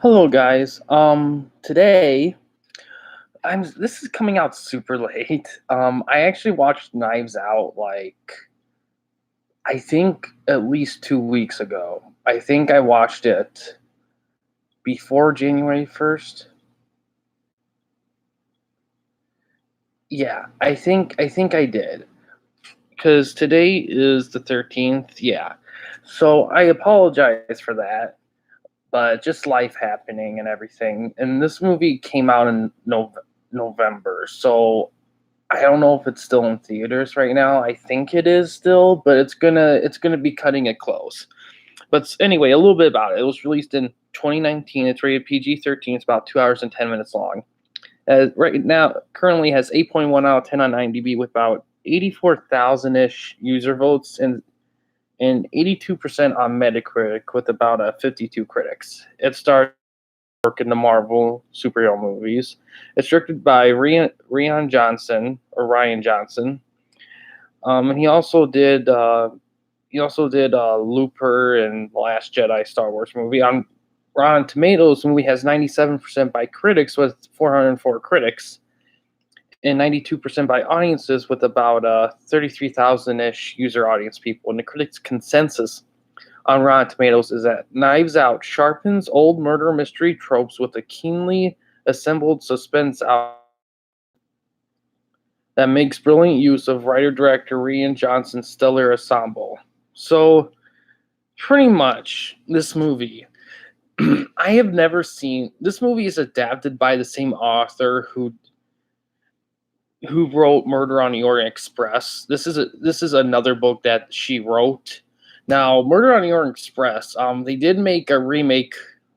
Hello guys. Today this is coming out super late. I actually watched Knives Out I think at least 2 weeks ago. I think I watched it before January 1st. Yeah, I think I did. Cuz today is the 13th. Yeah. So I apologize for that, but just life happening and everything. And this movie came out in November. So I don't know if it's still in theaters right now. I think it is still, but it's gonna be cutting it close. But anyway, a little bit about it. It was released in 2019. It's rated PG-13. It's about 2 hours and 10 minutes long. Right now, currently has 8.1 out of 10 on IMDb with about 84,000 ish user votes and 82% on Metacritic with about 52 critics. It stars work in the Marvel superhero movies. It's directed by Rian Johnson or Ryan Johnson, and he also did Looper and The Last Jedi Star Wars movie. On Rotten Tomatoes, the movie has 97% by critics with 404 critics, and 92% by audiences with about 33,000 ish user audience people. And the critics' consensus on Rotten Tomatoes is that Knives Out sharpens old murder mystery tropes with a keenly assembled suspense out that makes brilliant use of writer director Rian Johnson's stellar ensemble. So, pretty much, this movie. I have never seen this movie is adapted by the same author who wrote Murder on the Orient Express. This is another book that she wrote. Now, Murder on the Orient Express, they did make a remake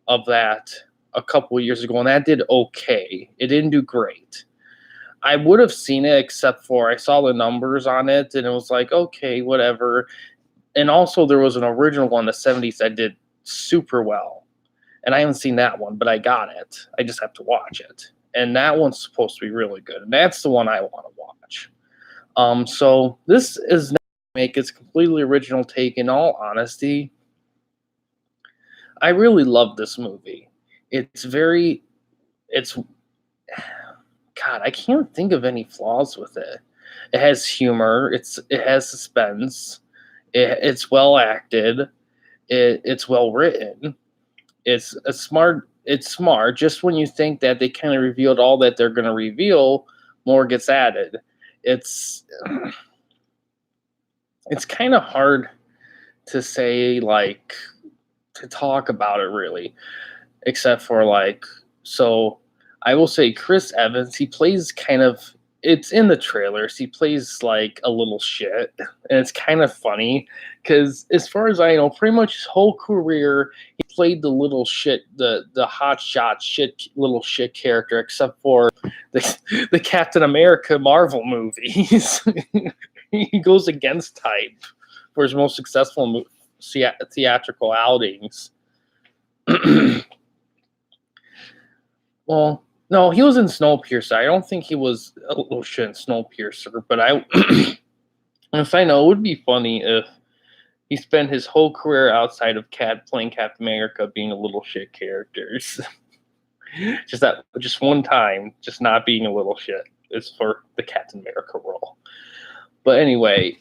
of that a couple years ago, and that did okay. It didn't do great. I would have seen it except for I saw the numbers on it, and it was like, okay, whatever. And also, there was an original one in the 70s that did super well, and I haven't seen that one, but I got it. I just have to watch it, and that one's supposed to be really good, and that's the one I want to watch. So this is not make its completely original take. In all honesty, I really love this movie. It's very, it's God. I can't think of any flaws with it. It has humor. It has suspense. It's well acted. It's well written. It's a smart. It's smart. Just when you think that they kind of revealed all that they're going to reveal, more gets added. It's it's kind of hard to say to talk about it really, except for so I will say Chris Evans, he plays kind of it's in the trailers. He plays like a little shit, and it's kind of funny because, as far as I know, pretty much his whole career he played the little shit, the hot shot shit, little shit character, except for the Captain America Marvel movies. He goes against type for his most successful theatrical outings. Well, no, he was in Snowpiercer. I don't think he was a little shit in Snowpiercer, but if I know, it would be funny if he spent his whole career outside of playing Captain America being a little shit characters. Just one time, just not being a little shit is for the Captain America role. But anyway,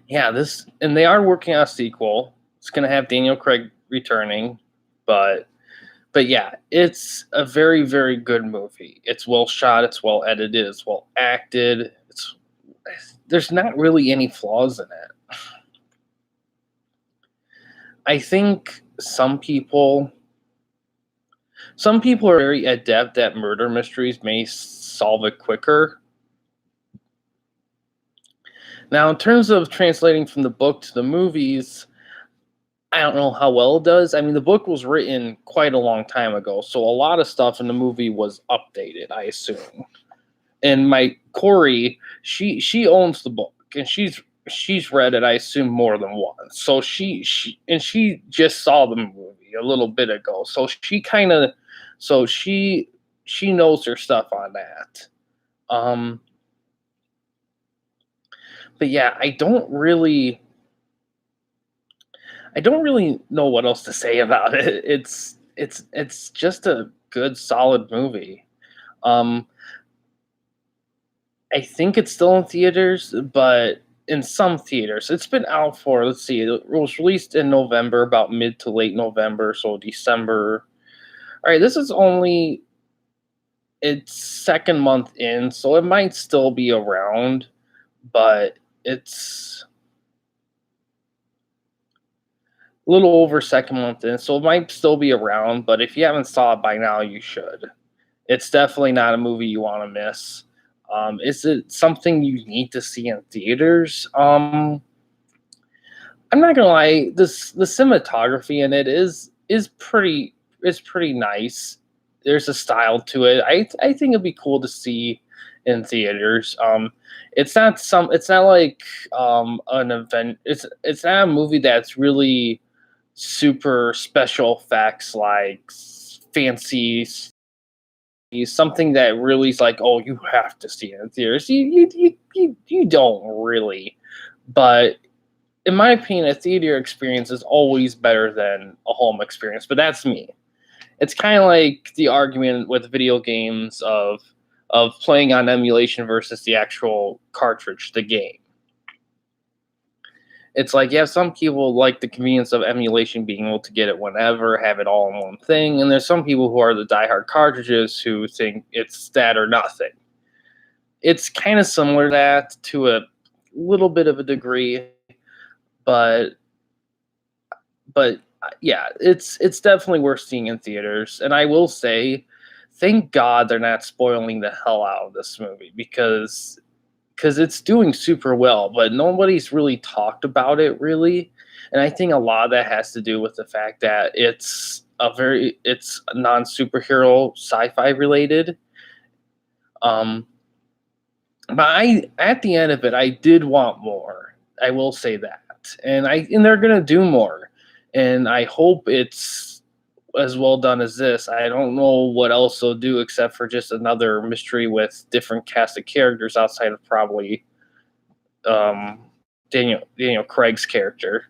yeah, and they are working on a sequel. It's gonna have Daniel Craig returning, but yeah, it's a very, very good movie. It's well shot, it's well edited, it's well acted. There's not really any flaws in it. I think some people are very adept at murder mysteries, may solve it quicker. Now, in terms of translating from the book to the movies, I don't know how well it does. I mean, the book was written quite a long time ago, so a lot of stuff in the movie was updated, I assume. And my Corey, she owns the book, and she's read it, I assume, more than once. So she just saw the movie a little bit ago. So she knows her stuff on that. Um, but yeah, I don't really. I don't really know what else to say about it. It's just a good solid movie. Um, I think it's still in theaters, but in some theaters, it's been out for, let's see, it was released in November, about mid to late November, so December. All right, this is only its second month in, so it might still be around, but it's a little over second month in, so it might still be around. But if you haven't saw it by now, you should. It's definitely not a movie you want to miss. Is it something you need to see in theaters? I'm not gonna lie, the cinematography in it is pretty nice. There's a style to it. I think it'd be cool to see in theaters. It's not like an event. It's not a movie that's really super special effects like fancy something that really is like, oh, you have to see it in theaters. You don't really, but in my opinion, a theater experience is always better than a home experience. But that's me. It's kind of like the argument with video games of playing on emulation versus the actual cartridge, the game. It's like, yeah, some people like the convenience of emulation, being able to get it whenever, have it all in one thing, and there's some people who are the diehard cartridges who think it's that or nothing. It's kind of similar to that to a little bit of a degree, but yeah, it's definitely worth seeing in theaters. And I will say, thank God they're not spoiling the hell out of this movie because it's doing super well, but nobody's really talked about it really. And I think a lot of that has to do with the fact that it's non superhero sci-fi related. Um, but I at the end of it, I did want more. I will say that, and they're gonna do more, and I hope it's as well done as this. I don't know what else they'll do except for just another mystery with different cast of characters outside of probably um, Daniel Craig's character.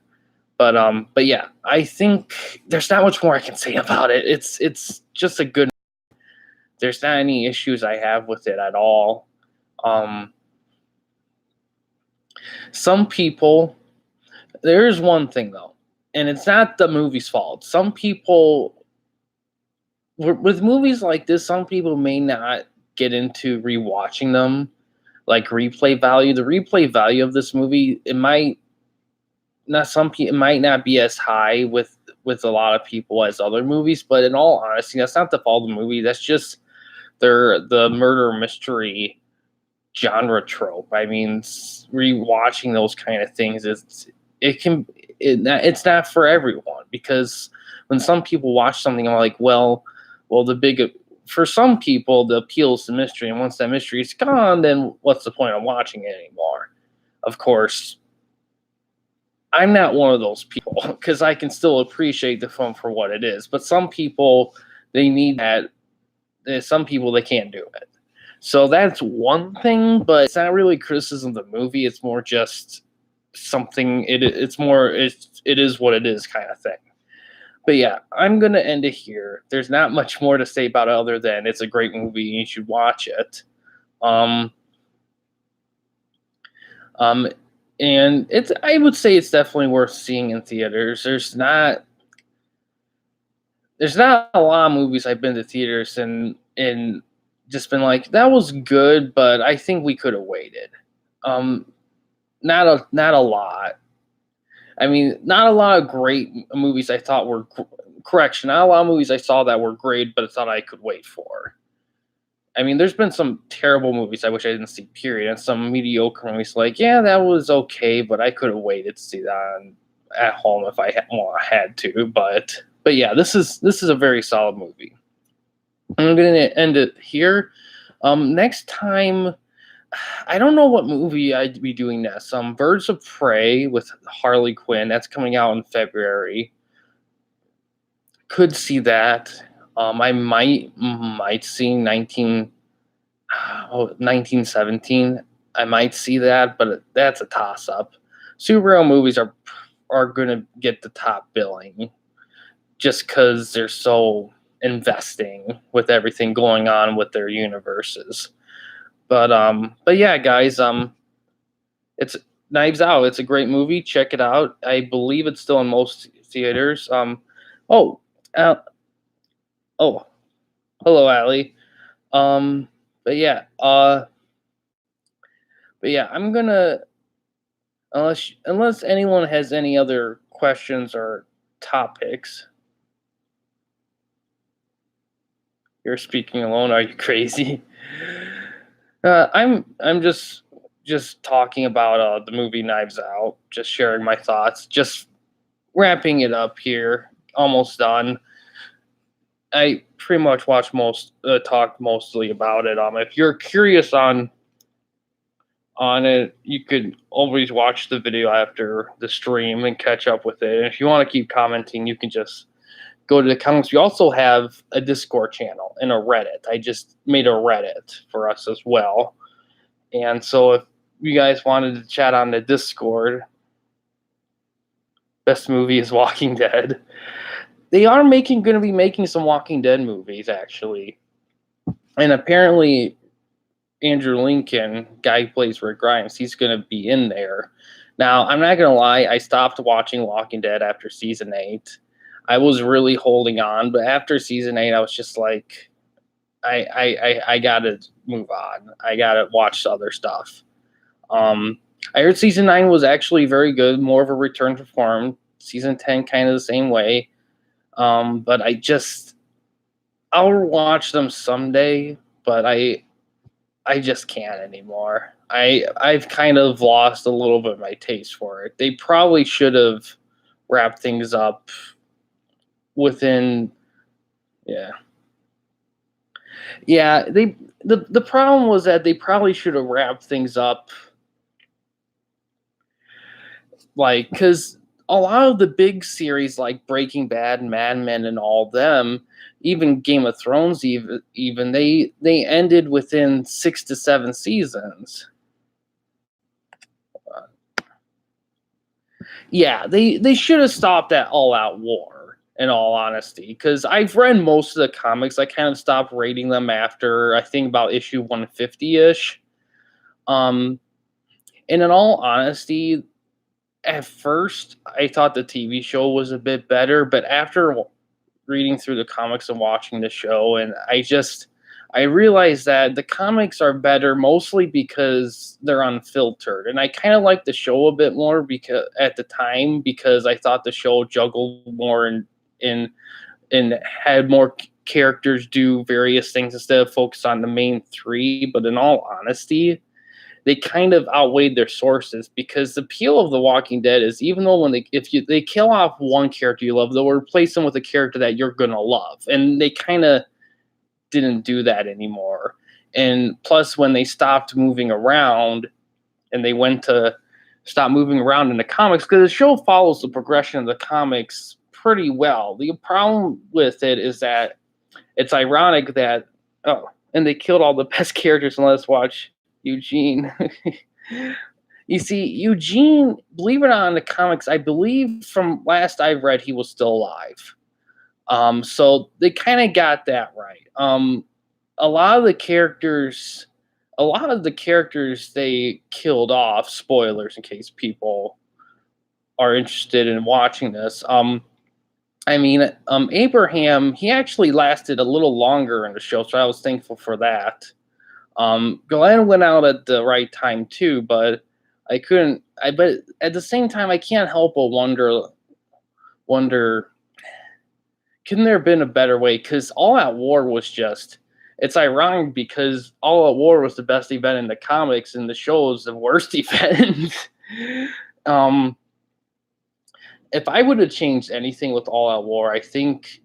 But yeah, I think there's not much more I can say about it. It's just a good. There's not any issues I have with it at all. Um, some people, there is one thing though, and it's not the movie's fault. Some people, with movies like this, some people may not get into rewatching them, like replay value. The replay value of this movie, it might not be as high with a lot of people as other movies, but in all honesty, that's not the fault of the movie. That's just the murder mystery genre trope. I mean, rewatching those kind of things it's not for everyone, because when some people watch something, I'm like, well, for some people the appeal is the mystery, and once that mystery is gone, then what's the point of watching it anymore? Of course, I'm not one of those people because I can still appreciate the film for what it is. But some people, they need that. There's some people, they can't do it. So that's one thing, but it's not really criticism of the movie. It's more just something. It is what it is kind of thing. But yeah, I'm gonna end it here. There's not much more to say about it other than it's a great movie and you should watch it. Um, um, and it's I would say it's definitely worth seeing in theaters. There's not a lot of movies I've been to theaters and just been like, that was good, but I think we could have waited. Um, not a lot. I mean, not a lot of great movies I thought were correction. Not a lot of movies I saw that were great, but I thought I could wait for. I mean, there's been some terrible movies I wish I didn't see. Period, and some mediocre movies like, yeah, that was okay, but I could have waited to see that at home if I had to. But yeah, this is a very solid movie. I'm going to end it here. Next time, I don't know what movie I'd be doing next. Birds of Prey with Harley Quinn. That's coming out in February. Could see that. I might see 1917. I might see that, but that's a toss up. Superhero movies are are going to get the top billing just because they're so investing with everything going on with their universes. But yeah, guys, it's Knives Out. It's a great movie. Check it out. I believe it's still in most theaters. Oh, uh, oh, hello, Allie. Um, but yeah, I'm gonna unless anyone has any other questions or topics. You're speaking alone. Are you crazy? I'm just talking about the movie Knives Out. Just sharing my thoughts. Just wrapping it up here. Almost done. I pretty much talked mostly about it. If you're curious on it, you could always watch the video after the stream and catch up with it. And if you want to keep commenting, you can just go to the comments. We also have a Discord channel and a Reddit. I just made a Reddit for us as well. And so if you guys wanted to chat on the Discord, best movie is Walking Dead. They are going to be making some Walking Dead movies, actually. And apparently Andrew Lincoln, guy who plays Rick Grimes, he's going to be in there. Now, I'm not going to lie, I stopped watching Walking Dead after season 8. I was really holding on, but after season 8, I was just like, I got to move on. I got to watch other stuff. I heard season 9 was actually very good, more of a return to form. Season 10 kind of the same way. But I'll watch them someday, but I just can't anymore. I've kind of lost a little bit of my taste for it. They probably should have wrapped things up within, yeah. The problem was that they probably should have wrapped things up, like, because a lot of the big series like Breaking Bad, Mad Men, and all them, even Game of Thrones, even they ended within 6 to 7 seasons. Yeah, they should have stopped at All Out War, in all honesty, because I've read most of the comics. I kind of stopped reading them after, I think, about issue 150-ish. And in all honesty, at first I thought the TV show was a bit better, but after reading through the comics and watching the show, and I realized that the comics are better mostly because they're unfiltered. And I kind of like the show a bit more because at the time, because I thought the show juggled more and had more characters do various things instead of focus on the main 3. But in all honesty, they kind of outweighed their sources, because the appeal of The Walking Dead is, even though they kill off one character you love, they'll replace them with a character that you're gonna love. And they kind of didn't do that anymore. And plus, when they stopped moving around and they went to stop moving around in the comics, because the show follows the progression of the comics pretty well. The problem with it is that it's ironic that, and they killed all the best characters, and let's watch Eugene. You see, Eugene, believe it or not, in the comics, I believe from last I've read, he was still alive. So they kind of got that right. A lot of the characters they killed off. Spoilers in case people are interested in watching this. Abraham, he actually lasted a little longer in the show, so I was thankful for that. Glenn went out at the right time too, but but at the same time, I can't help but wonder, couldn't there have been a better way? Because All Out War was it's ironic because All Out War was the best event in the comics, and the show is the worst event. If I would have changed anything with All Out War, I think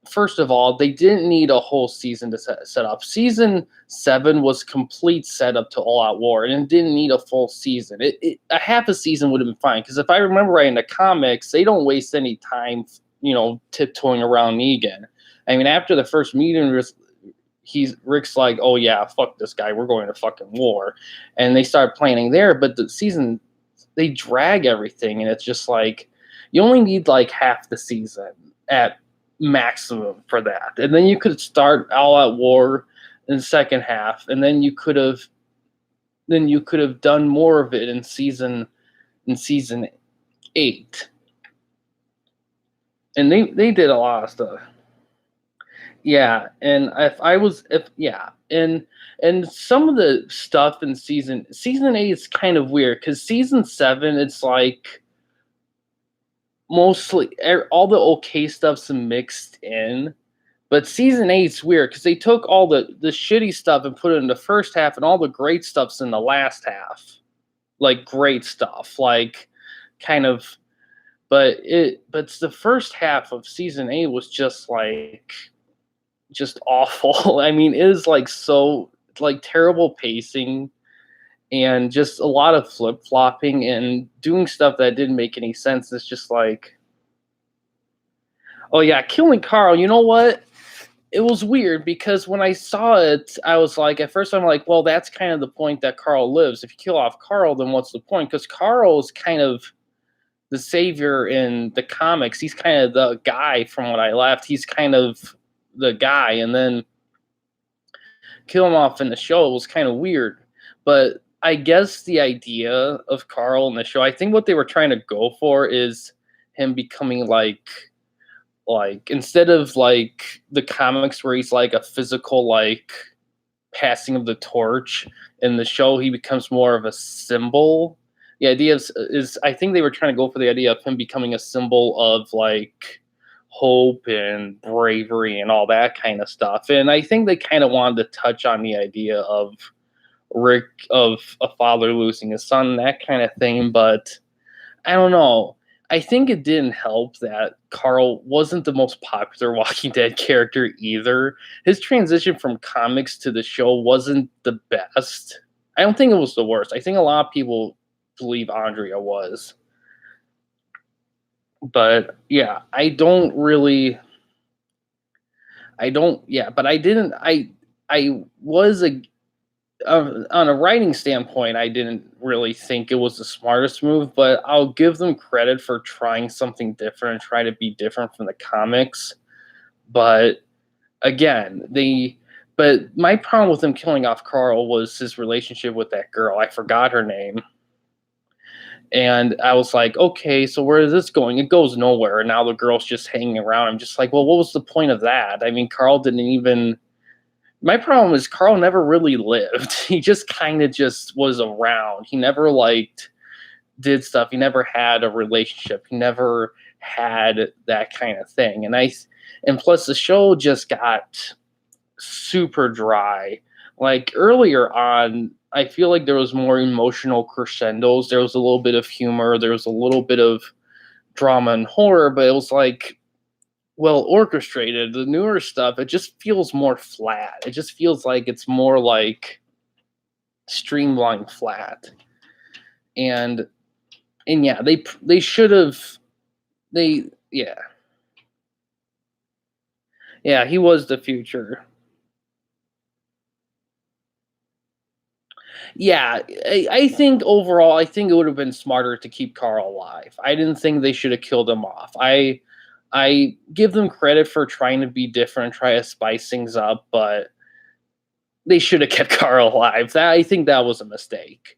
first of all, they didn't need a whole season to set up. Season 7 was complete setup to All Out War, and it didn't need a full season. A half a season would have been fine, because if I remember right in the comics, they don't waste any time, tiptoeing around Negan. I mean, after the first meeting, Rick's like, oh yeah, fuck this guy, we're going to fucking war. And they start planning there, but the season, they drag everything, and it's just like, You only need like half the season at maximum for that, and then you could start All Out War in the second half, and then you could have done more of it in season 8. And they did a lot of stuff. Yeah, and if yeah, and some of the stuff in season 8 is kind of weird because season 7 it's like mostly all the okay stuff's mixed in, but season 8's weird because they took all the shitty stuff and put it in the first half, and all the great stuff's in the last half, like great stuff, like kind of. But the first half of season 8 was just awful. I mean, it is like so like terrible pacing and just a lot of flip flopping and doing stuff that didn't make any sense. It's just like, oh yeah, killing Carl. You know what? It was weird because when I saw it, I was like, at first I'm like, well, that's kind of the point that Carl lives. If you kill off Carl, then what's the point? Because Carl is kind of the savior in the comics. He's kind of the guy from what I left. He's kind of the guy, and then kill him off in the show was kind of weird. But I guess the idea of Carl in the show, I think what they were trying to go for is him becoming like instead of like the comics where he's like a physical like passing of the torch, in the show he becomes more of a symbol. The idea is I think they were trying to go for the idea of him becoming a symbol of like hope and bravery and all that kind of stuff. And I think they kind of wanted to touch on the idea of Rick, of a father losing his son, that kind of thing. But I don't know. I think it didn't help that Carl wasn't the most popular Walking Dead character either. His transition from comics to the show wasn't the best. I don't think it was the worst. I think a lot of people believe Andrea was. But yeah, but I was on a writing standpoint, I didn't really think it was the smartest move, but I'll give them credit for trying something different and try to be different from the comics. But again, but my problem with him killing off Carl was his relationship with that girl. I forgot her name. And I was like, okay, so where is this going? It goes nowhere. And now the girl's just hanging around. I'm just like, well, what was the point of that? I mean, Carl didn't even. My problem is Carl never really lived. He just kind of just was around. He never did stuff. He never had a relationship. He never had that kind of thing. And plus the show just got super dry. Like earlier on, I feel like there was more emotional crescendos. There was a little bit of humor. There was a little bit of drama and horror, but it was like well orchestrated. The newer stuff, it just feels more flat. It just feels like it's more like streamlined flat. And yeah, they should have yeah. Yeah, he was the future. Yeah, I think overall, I think it would have been smarter to keep Carl alive. I didn't think they should have killed him off. I give them credit for trying to be different, try to spice things up, but they should have kept Carl alive. I think that was a mistake.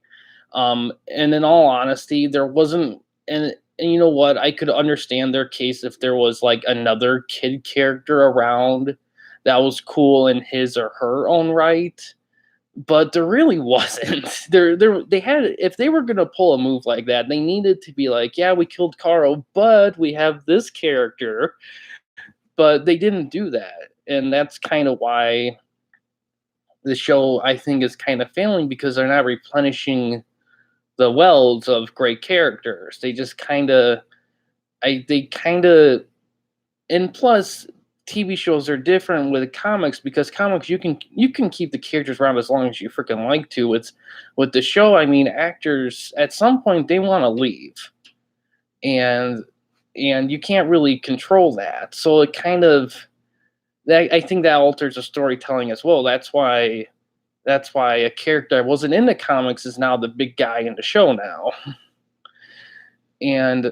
And in all honesty, there wasn't, and you know what? I could understand their case if there was like another kid character around that was cool in his or her own right, but there really wasn't. They had, if they were gonna pull a move like that, they needed to be like, yeah, we killed Carl, but we have this character. But they didn't do that, and that's kind of why the show I think is kind of failing because they're not replenishing the wells of great characters. They just kind of, and plus TV shows are different with comics because comics you can keep the characters around as long as you freaking like to. It's with the show, I mean, actors at some point they want to leave, and you can't really control that. So it kind of that, I think that alters the storytelling as well. That's why a character that wasn't in the comics is now the big guy in the show now. And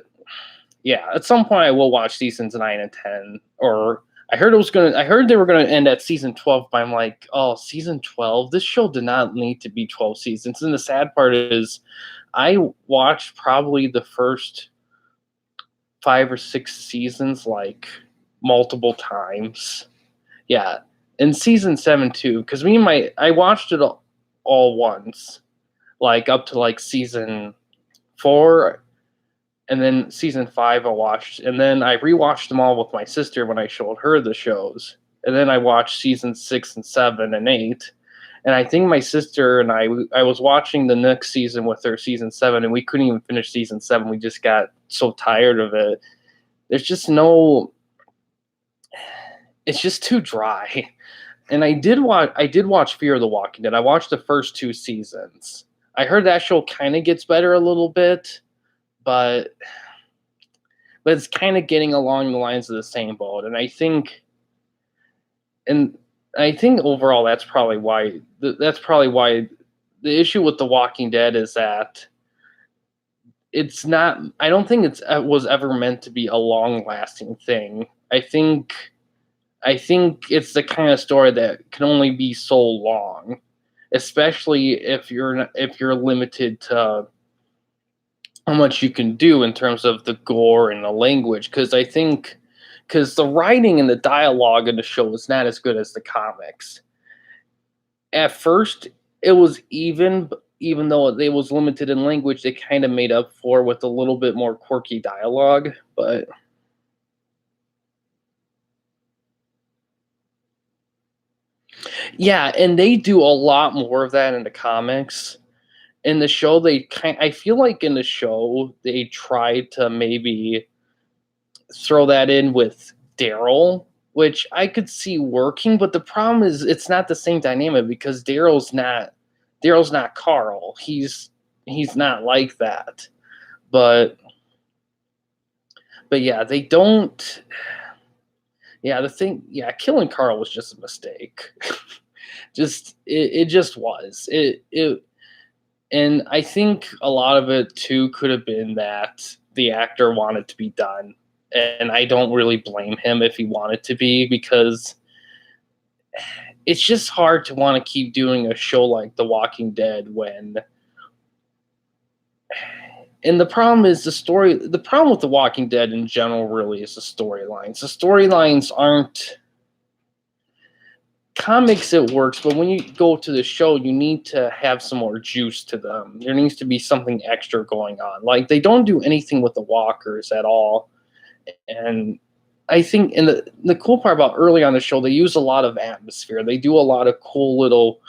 Yeah, at some point I will watch seasons 9 and 10. Or I heard they were gonna end at season 12, but I'm like, oh, season 12? This show did not need to be 12 seasons. And the sad part is I watched probably the first 5 or 6 seasons like multiple times. Yeah. In season 7 too, because I watched it all once, like up to like season 4, and then season 5 I watched, and then I rewatched them all with my sister when I showed her the shows, and then I watched season 6 and 7 and 8, and I think my sister and I was watching the next season with her, season 7, and we couldn't even finish season 7. We just got so tired of it. There's just no, it's just too dry. And I did watch Fear of the Walking Dead. I watched the first 2 seasons. I heard that show kind of gets better a little bit, but it's kind of getting along the lines of the same boat. And I think overall that's probably why the issue with The Walking Dead is that it's not. I don't think it was ever meant to be a long lasting thing. I think it's the kind of story that can only be so long, especially if you're limited to how much you can do in terms of the gore and the language. Because the writing and the dialogue in the show is not as good as the comics. At first, it was even though it was limited in language, they kind of made up for with a little bit more quirky dialogue, but. Yeah, and they do a lot more of that in the comics. In the show, I feel like in the show they tried to maybe throw that in with Daryl, which I could see working, but the problem is it's not the same dynamic because Daryl's not Carl. He's not like that. But yeah, they don't. Yeah, killing Carl was just a mistake. It just was. And I think a lot of it too could have been that the actor wanted to be done. And I don't really blame him if he wanted to be, because it's just hard to want to keep doing a show like The Walking Dead when. And the problem is the problem with The Walking Dead in general really is the storylines. The storylines aren't. Comics, it works, but when you go to the show, you need to have some more juice to them. There needs to be something extra going on. Like, they don't do anything with the walkers at all. And I think the cool part about early on the show, they use a lot of atmosphere. They do a lot of cool little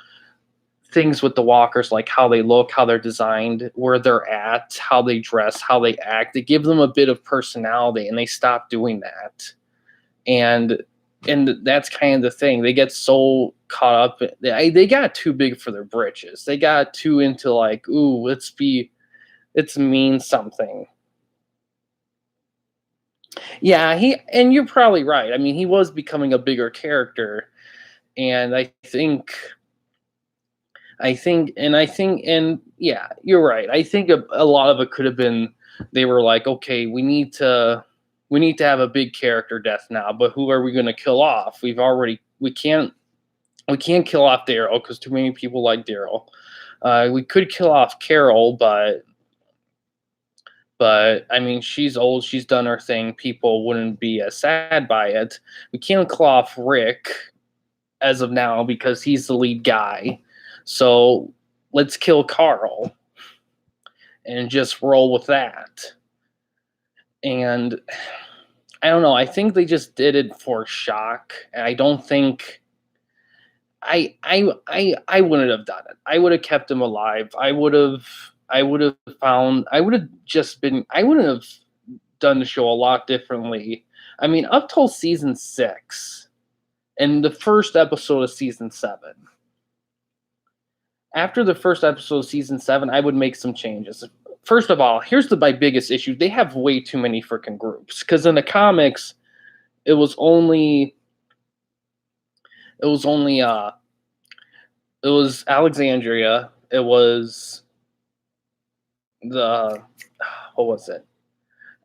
things with the walkers, like how they look, how they're designed, where they're at, how they dress, how they act. They give them a bit of personality, and they stop doing that. And that's kind of the thing. They get so caught up. They got too big for their britches. They got too into like, ooh, let's mean something. Yeah, and you're probably right. I mean, he was becoming a bigger character, and and yeah, you're right. I think a lot of it could have been they were like, okay, we need to have a big character death now, but who are we going to kill off? We can't kill off Daryl because too many people like Daryl. We could kill off Carol, but I mean, she's old. She's done her thing. People wouldn't be as sad by it. We can't kill off Rick as of now because he's the lead guy. So let's kill Carl and just roll with that. And I don't know. I think they just did it for shock. And I don't think I wouldn't have done it. I would have kept him alive. I would have I wouldn't have done the show a lot differently. I mean, up till season 6 and the first episode of season 7. After the first episode of season 7, I would make some changes. First of all, here's my biggest issue. They have way too many freaking groups. Because in the comics, it was only Alexandria. It was what was it?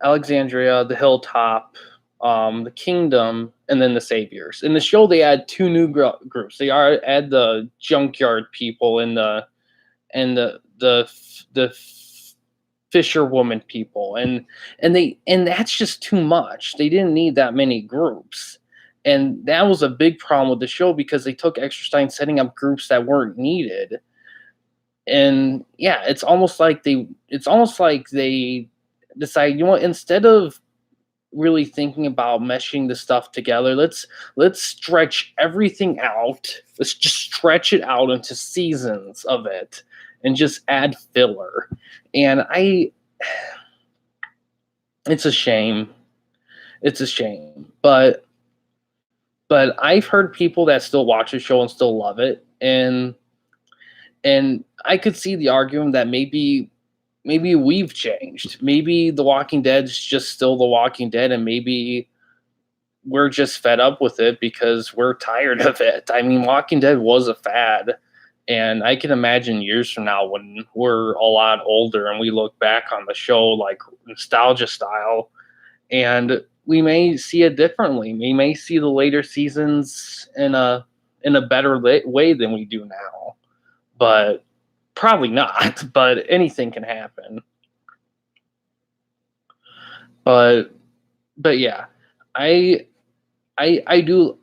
Alexandria, the Hilltop, the Kingdom, and then the Saviors. In the show, they add two new groups. They add the Junkyard people and the fisherwoman people, and that's just too much. They didn't need that many groups, and that was a big problem with the show because they took extra time setting up groups that weren't needed. And yeah, it's almost like they decide, you know what, instead of really thinking about meshing the stuff together, let's stretch everything out. Let's just stretch it out into seasons of it and just add filler. And I it's a shame. It's a shame. But I've heard people that still watch the show and still love it. And I could see the argument that maybe we've changed. Maybe The Walking Dead's just still The Walking Dead, and maybe we're just fed up with it because we're tired of it. I mean, Walking Dead was a fad, and I can imagine years from now when we're a lot older and we look back on the show like nostalgia style, and we may see it differently. We may see the later seasons in a better way than we do now, but probably not. But anything can happen. But but yeah, I I do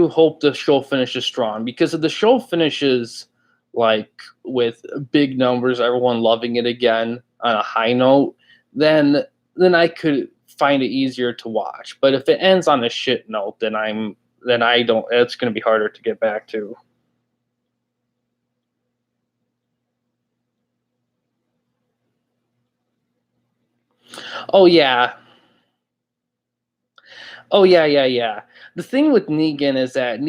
hope the show finishes strong, because if the show finishes like with big numbers, everyone loving it again on a high note, then I could find it easier to watch. But if it ends on a shit note, then I don't. It's going to be harder to get back to. Oh yeah, oh yeah, yeah, yeah. The thing with Negan is that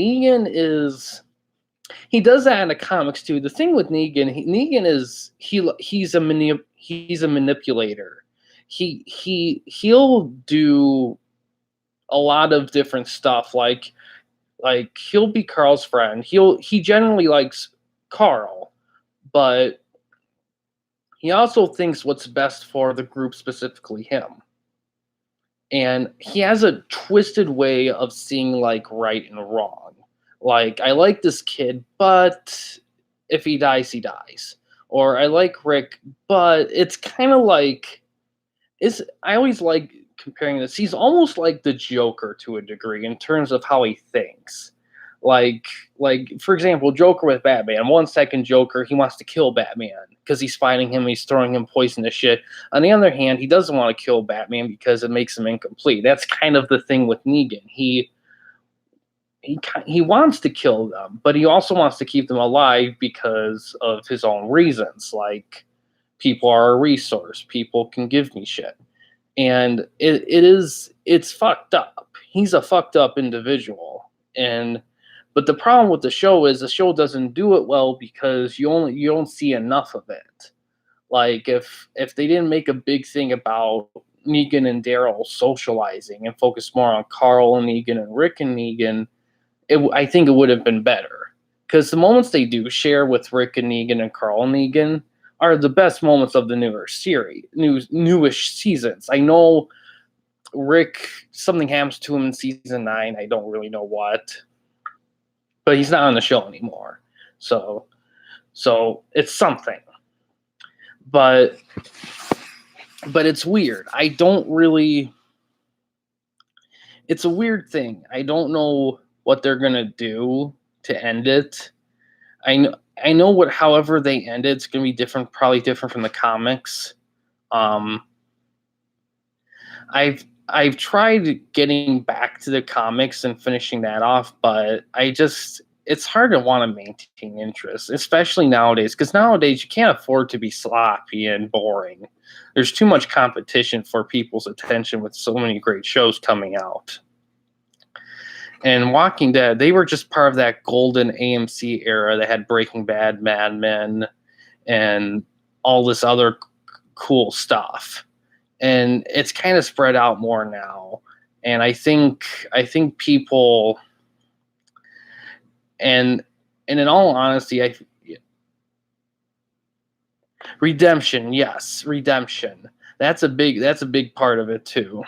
he does that in the comics too. The thing with Negan, Negan is he's a manipulator. He'll do a lot of different stuff. Like he'll be Carl's friend. He generally likes Carl, but he also thinks what's best for the group, specifically him. And he has a twisted way of seeing like right and wrong. Like, I like this kid, but if he dies, he dies. Or I like Rick, but it's kind of like, is I always like comparing this. He's almost like the Joker to a degree in terms of how he thinks. Like like for example, Joker with Batman. 1 second Joker, he wants to kill Batman because he's fighting him. He's throwing him poisonous shit. On the other hand, he doesn't want to kill Batman because it makes him incomplete. That's kind of the thing with Negan. He wants to kill them, but he also wants to keep them alive because of his own reasons. Like, people are a resource. People can give me shit, and it's fucked up. He's a fucked up individual, and but the problem with the show is the show doesn't do it well because you don't see enough of it. Like, if they didn't make a big thing about Negan and Daryl socializing and focus more on Carl and Negan and Rick and Negan, I think it would have been better. Because the moments they do share with Rick and Negan and Carl and Negan are the best moments of the newish seasons. I know Rick, something happens to him in season 9. I don't really know what, but he's not on the show anymore. So it's something. But it's weird. I don't really. It's a weird thing. I don't know what they're gonna do to end it. I know what, however they end it, it's gonna be different, probably different from the comics. Um, I've tried getting back to the comics and finishing that off, but it's hard to want to maintain interest, especially nowadays, because nowadays you can't afford to be sloppy and boring. There's too much competition for people's attention with so many great shows coming out. And Walking Dead, they were just part of that golden AMC era that had Breaking Bad, Mad Men, and all this other cool stuff. And it's kind of spread out more now. And I think people, and in all honesty, Redemption, yes, Redemption. That's a big part of it too.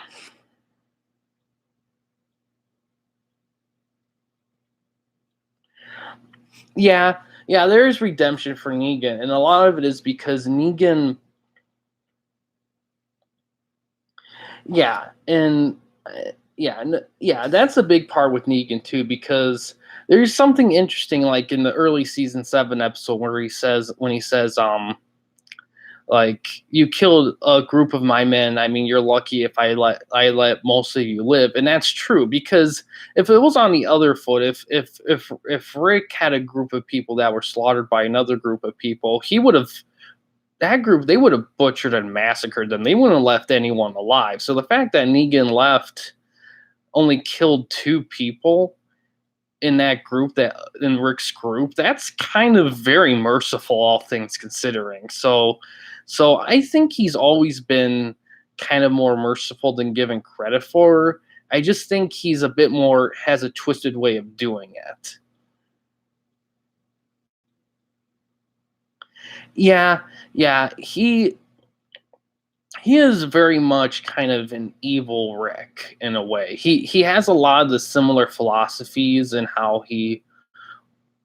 Yeah, yeah, there is redemption for Negan, and a lot of it is because Negan. Yeah, and yeah, that's a big part with Negan too, because there's something interesting, like in the early season 7 episode where he says, like, you killed a group of my men. I mean, you're lucky if I let most of you live, and that's true, because if it was on the other foot, if Rick had a group of people that were slaughtered by another group of people, he would have that group they would have butchered and massacred them. They wouldn't have left anyone alive. So the fact that Negan left only killed 2 people in that group, that in Rick's group, that's kind of very merciful, all things considering. So I think he's always been kind of more merciful than given credit for. I just think he's a bit more has a twisted way of doing it. Yeah, yeah, he is very much kind of an evil Rick in a way. He has a lot of the similar philosophies and how he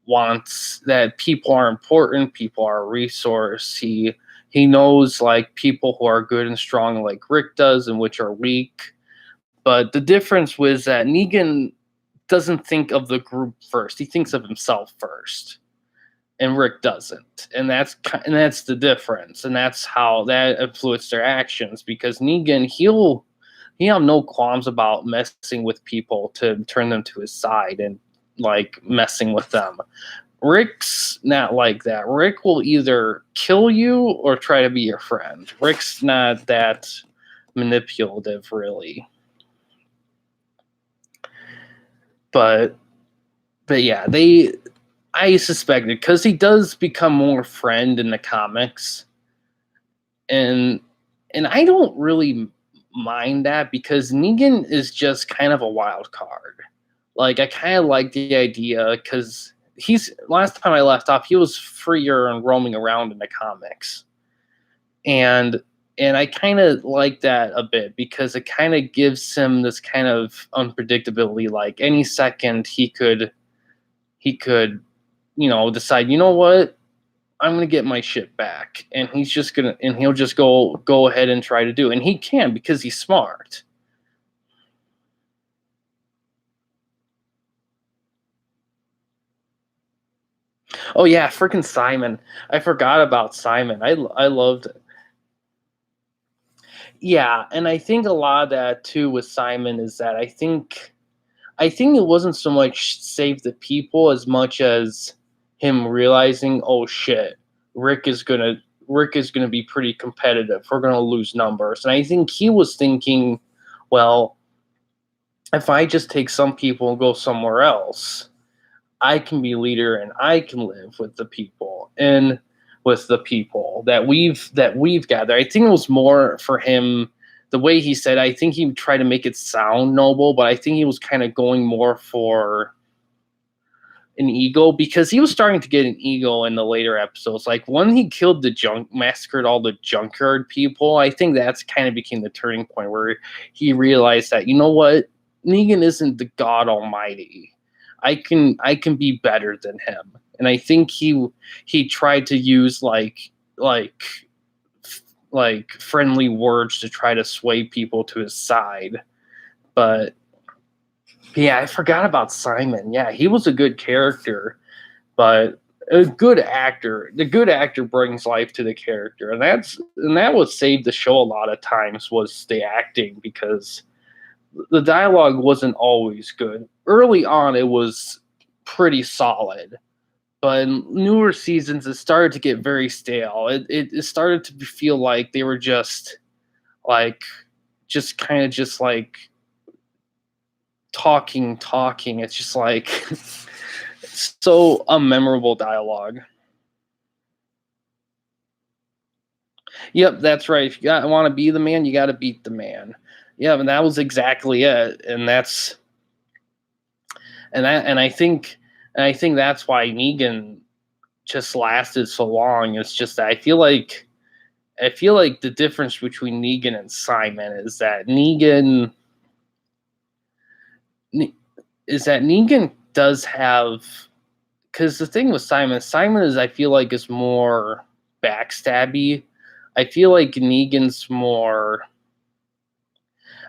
wants that people are important, people are a resource. He knows like people who are good and strong like Rick does and which are weak. But the difference was that Negan doesn't think of the group first. He thinks of himself first, and Rick doesn't. And that's the difference. And that's how that influenced their actions, because Negan, he have no qualms about messing with people to turn them to his side and like messing with them. Rick's not like that. Rick will either kill you or try to be your friend. Rick's not that manipulative, really. But yeah, I suspected, because he does become more friend in the comics, and I don't really mind that, because Negan is just kind of a wild card. Like, I kind of like the idea, because he's last time I left off, he was freer and roaming around in the comics, and I kind of like that a bit, because it kind of gives him this kind of unpredictability. Like, any second he could decide, you know what, I'm gonna get my shit back, and he'll just go ahead and try to do, and he can, because he's smart. Oh yeah, freaking Simon! I forgot about Simon. I loved it. Yeah, and I think a lot of that too with Simon is that I think it wasn't so much save the people as much as him realizing, oh shit, Rick is gonna Rick is gonna be pretty competitive. We're gonna lose numbers, and I think he was thinking, well, if I just take some people and go somewhere else, I can be leader and I can live with the people and with the people that we've gathered. I think it was more for him the way he said. I think he tried to make it sound noble, but I think he was kind of going more for an ego, because he was starting to get an ego in the later episodes. Like when he killed massacred all the junkyard people, I think that's kind of became the turning point where he realized that, you know what, Negan isn't the God Almighty. I can be better than him. And I think he tried to use like like friendly words to try to sway people to his side. But yeah, I forgot about Simon. Yeah, he was a good character, but a good actor. The good actor brings life to the character, and that was saved the show a lot of times was the acting, because the dialogue wasn't always good. Early on, it was pretty solid, but in newer seasons, it started to get very stale. It started to feel like they were like just kind of just like talking. It's just like so unmemorable dialogue. Yep, that's right. If you want to be the man, you got to beat the man. Yeah, and that was exactly it. And I think that's why Negan just lasted so long. It's just that I feel like I feel like the difference between Negan and Simon is that Negan does have, because the thing with Simon is, I feel like, is more backstabby. I feel like Negan's more.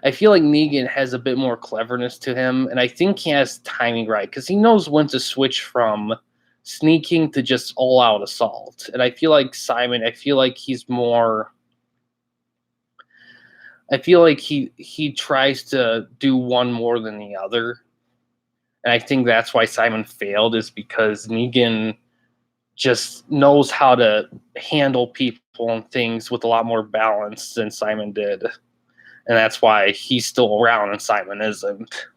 I feel like Negan has a bit more cleverness to him, and I think he has timing right because he knows when to switch from sneaking to just all-out assault. And I feel like Simon. I feel like he's more. I feel like he tries to do one more than the other, and I think that's why Simon failed, is because Negan just knows how to handle people and things with a lot more balance than Simon did. And that's why he's still around and Simon isn't.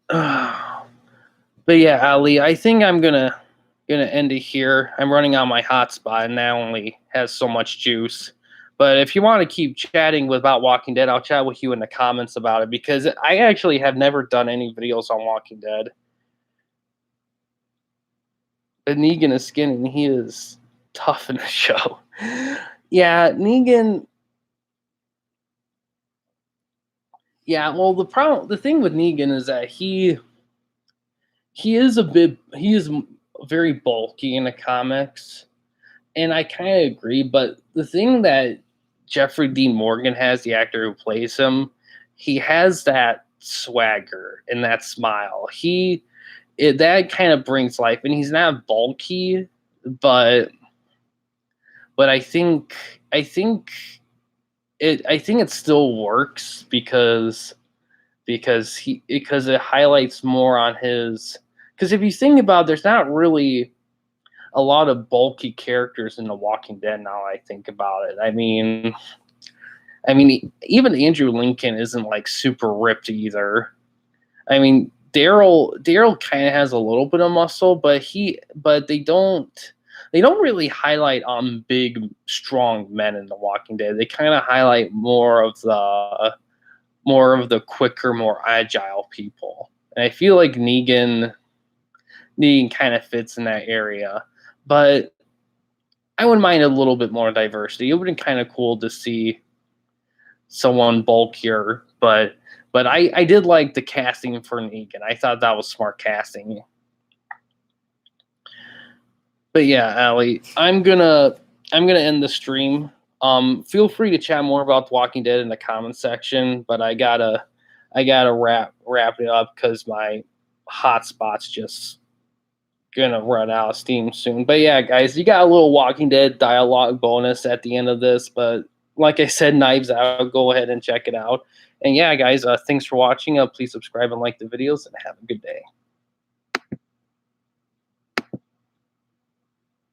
But yeah, Ali, I think I'm gonna end it here. I'm running out my hotspot, and that only has so much juice. But if you want to keep chatting about Walking Dead, I'll chat with you in the comments about it, because I actually have never done any videos on Walking Dead. But Negan is skinny, and he is tough in the show. Yeah, Negan. Yeah, well, the thing with Negan is that he is very bulky in the comics, and I kind of agree. But the thing that Jeffrey Dean Morgan has, the actor who plays him, he has that swagger and that smile. That kind of brings life, and he's not bulky, but I think it still works because it highlights more on his. Because if you think about it, there's not really a lot of bulky characters in The Walking Dead now I think about it. I mean, even Andrew Lincoln isn't like super ripped either. I mean, Daryl kind of has a little bit of muscle, but they don't really highlight on big strong men in The Walking Dead. They kind of highlight more of the quicker, more agile people. And I feel like Negan kind of fits in that area. But I wouldn't mind a little bit more diversity. It would be kind of cool to see someone bulkier, but I did like the casting for Negan. I thought that was smart casting. But yeah, Ali, I'm gonna end the stream. Feel free to chat more about The Walking Dead in the comments section, but I gotta wrap it up because my hotspot's just gonna run out of steam soon. But yeah, guys, you got a little Walking Dead dialogue bonus at the end of this, but like I said, Knives Out, go ahead and check it out. And yeah, guys, thanks for watching. Please subscribe and like the videos, and have a good day.